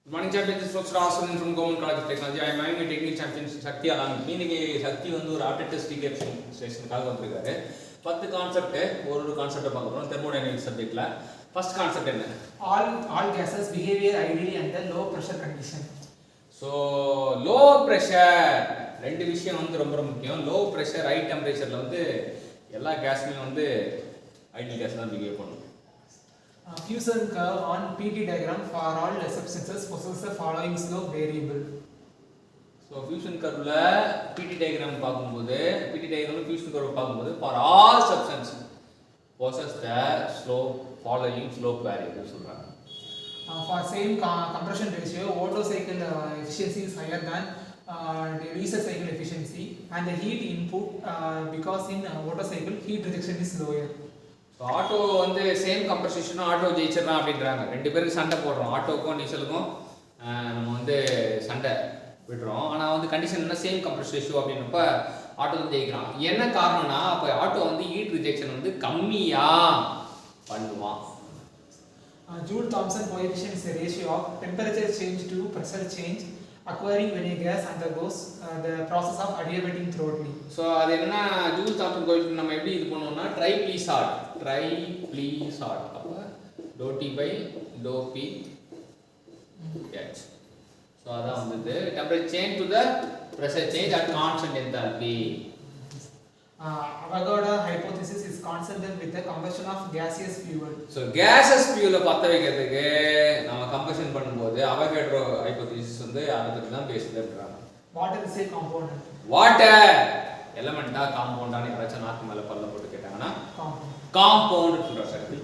Good morning, champions. This is Dr. Aswin from Government College of Technology. I am having a technical champion Shakti Alan. இன்னைக்கு சக்தி வந்து ஒரு ஆப்டிட் test ஸ்டேஷனுக்காக வந்திருக்காரு. 10 concept ஒரு கான்செப்ட்டை பார்க்க போறோம் thermodynamics சப்ஜெக்ட்ல. ஃபர்ஸ்ட் கான்செப்ட் என்ன? All gases behavior ideally under low pressure condition. So low pressure ரெண்டு விஷயம் வந்து ரொம்ப முக்கியம். Low pressure high temperatureல வந்து எல்லா கேஸ்லயும் வந்து ஐடியல் கேஸ் தான் பிஹேவ் பண்ணும். Fusion curve on PT diagram for all substances possess the following slope variable. So fusion curve PT diagram பார்க்கும்போது PT diagram fusion curve பார்க்கும்போது for all substances possess the slope following slope variable சொல்றாங்க. For same compression ratio, Otto cycle efficiency is higher than the research cycle efficiency, and the heat input because in Otto cycle heat rejection is lower. Auto வந்து same கம்பன்சேஷனும் auto ஜெயிச்சிடலாம் அப்படின்றாங்க. ரெண்டு பேருக்கு சண்டை போடுறோம், ஆட்டோக்கும் டீசலுக்கும் நம்ம வந்து சண்டை விடுறோம். ஆனால் வந்து கண்டிஷன் என்ன, சேம் கம்ப்ரஷன் ரேஷியோ அப்படின்றப்ப ஆட்டோ தான் ஜெயிக்கிறான். என்ன காரணம்னா அப்போ ஆட்டோ வந்து ஹீட் ரிஜெக்ஷன் வந்து கம்மியாக பண்ணுவான். Joule-Thomson coefficient is a ratio of temperature change to pressure change acquiring when a gas undergoes the process of adiabatic throttling. So அது என்னன்னா ஜூல்-தாம்சன் கோஎஃபிஷியன்ட் நம்ம எப்படி இது பண்ணுவோம்னா ட்ரைப்ளீசார்ட் அப்போ டோ டி பை டோ பி ஹெச். ஸோ அதான் வந்து temperature change to the pressure change at constant enthalpy. Avogadro hypothesis is consistent with the combustion of gaseous fuel. So gases ஃபியூலை பற்ற வைக்கிறதுக்கு நம்ம கம்பஷன் பண்ணும்போது அவோகாட்ரோ ஹைபோதீசிஸ் வந்து அதை பற்றி தான் பேசுதுன்றாங்க. Water is a component. Water எலமெண்டா காம்பவுண்டான்னு யாராச்சும் நாக்கு மேலே பல்ல போட்டு கேட்டாங்கன்னா காம்பவுண்ட் சொல்கிறாங்க. சக்தி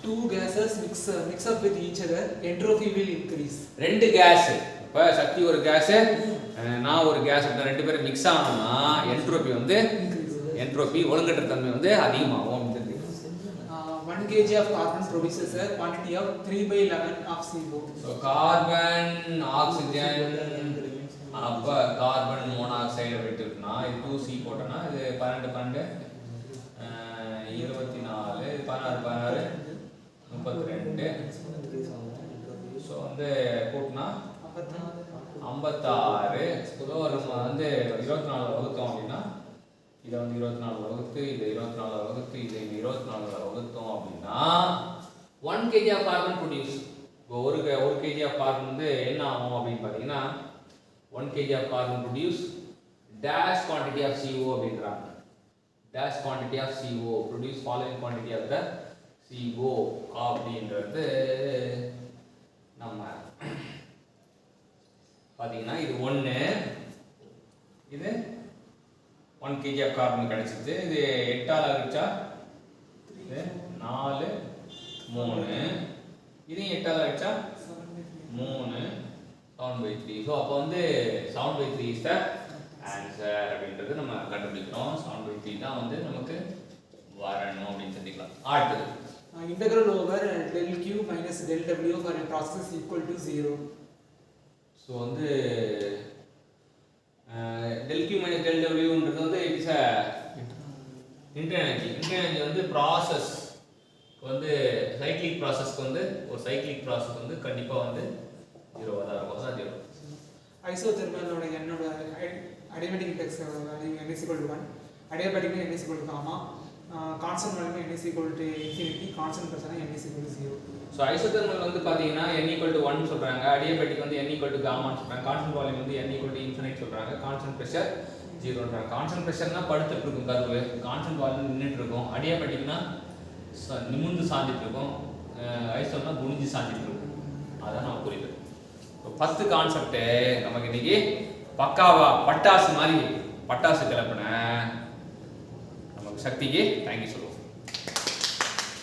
two gases mix up with each other, entropy will increase. ரெண்டு கேஸ், இப்போ சக்தி ஒரு கேஸ் நான் ஒரு கேஸ், ரெண்டு பேரும் மிக்ஸ் ஆனோம்னா என்ட்ரோபி வந்து என்ட்ரோபி ஒழுங்கற்ற தன்மை வந்து அதிகமாகும். 1 kg of carbon produces a quantity of 3/11 of CO. So carbon oxygen அப்ப கார்பன் மோனாக்சைடு விட்டுனா இது 2C போட்டனா இது 12 24 16 32. ஸோ வந்து கூட்டினா 56. பொதுவாக நம்ம வந்து 24 வகுத்தோம் அப்படின்னா இதை வந்து 24 வகுத்து இதை 24 வகுத்து இதை 24 வகுத்தோம் அப்படின்னா 1 kg ஆஃப் கார்பன் ப்ரொடியூஸ். இப்போ ஒரு kg ஆஃப் கார்பன் வந்து என்ன ஆகும் அப்படின்னு பார்த்தீங்கன்னா 1 kg of carbon produce dash quantity of CO அப்படின்றாங்க. Dash quantity of CO produce following quantity of the CO அப்படின்றது நம்ம பார்த்தீங்கன்னா இது 1 இது 1 kg ஆஃப் கார்பன் கிடைச்சிது. இது 8 ஆல் அடிச்சா இது 4 3 இதையும் 8 ஆல் அடிச்சா 3 7/3. ஸோ அப்போ வந்து 7/3 இஸ் த ஆன்சர் அப்படின்றது நம்ம கண்டுபிடிக்கிறோம். 7/3 தான் வந்து நமக்கு வரணும் அப்படின்னு தெரிஞ்சுக்கலாம். அடுத்தது Integral over del Q minus del W for a process is equal to 0. So வந்து del Q minus del Wன்றது வந்து இட்ஸ் அ இன்டர்னல் எனர்ஜி வந்து ப்ராசஸ் வந்து சைக்கிளிக் ப்ராசஸ்க்கு வந்து ஒரு சைக்கிளிக் ப்ராசஸ் வந்து கண்டிப்பாக வந்து 0 தான் இருக்கும். அதான் 0. ஐசோதெர்மலோட என்னோட adiabatic index value n is equal to 1, adiabatic n is equal to gamma, constant value n is equal to infinity, constant pressure n is equal to 0. So isothermal வந்து பார்த்தீங்கன்னா n equal to 1 சொல்கிறாங்க, adiabatic வந்து n equal to gammaன்னு சொல்கிறாங்க, constant volume வந்து n equal to infinite சொல்கிறாங்க, constant pressure 0ன்றாங்க. Constant ப்ரெஷர்னா படுத்துட்டு இருக்கும் curve, constant volume நின்றுட்டு இருக்கும், adiabaticனா நிமிர்ந்து சாஞ்சிட்டு இருக்கும், ஐசோனா குனிஞ்சு சாஞ்சிட்டு இருக்கும். அதான் நம்ம புரியுது. 10 கான்செப்ட் நமக்கு இன்னைக்கு பக்காவா பட்டாசு மாதிரி பட்டாசு கிளப்பின நமக்கு சக்திக்கு தேங்க்யூ சொல்லுவோம்.